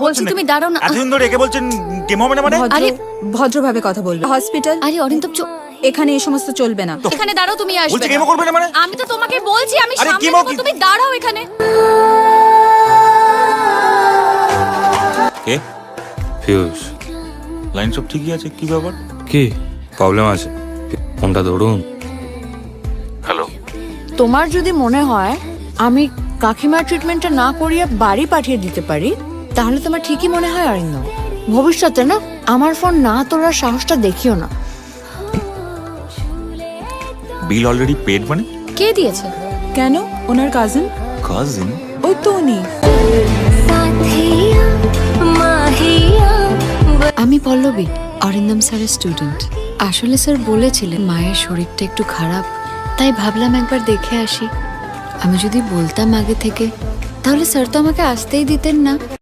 বলছি তুমি দাঁড়াও না। এতদিন ধরে একে বলছেন গেম হবে না মানে? আরে ভদ্রভাবে কথা বলবে। হসপিটাল আরে অরিন্দম এখানে এই সমস্ত চলবে না। এখানে দাঁড়াও, তুমি আসবে বলছি না। গেমও করবে না মানে? আমি তো তোমাকে বলছি আমি আরে সামনে গেমও যাবো, তুমি দাঁড়াও এখানে। কে? ফিউজ। লাইন সব ঠিকই আছে, কি ব্যাপার? কি প্রবলেম আছে? ফোনটা ধরুন। হ্যালো। তোমার যদি মনে হয় আমি কাকিমার ট্রিটমেন্টটা না করিয়ে বাড়ি পাঠিয়ে দিতে পারি, তাহলে তোমার ঠিকই মনে হয় অরিন্দম। ভবিষ্যতে না আমার ফোন না তোলার সাহসটা দেখিও না। বিল অলরেডি পেড মানে? কে দিয়েছে? কেন? ওনার কাজিন। কাজিন? ওই তো উনি। আমি পল্লবী, অরিন্দম স্যারের স্টুডেন্ট। আসলে স্যার বলেছিলেন মায়ের শরীরটা একটু খারাপ, তাই ভাবলাম একবার দেখে আসি। আমি যদি বলতাম আগে থেকে, তাহলে স্যার তো আমাকে আসতেই দিতেন না।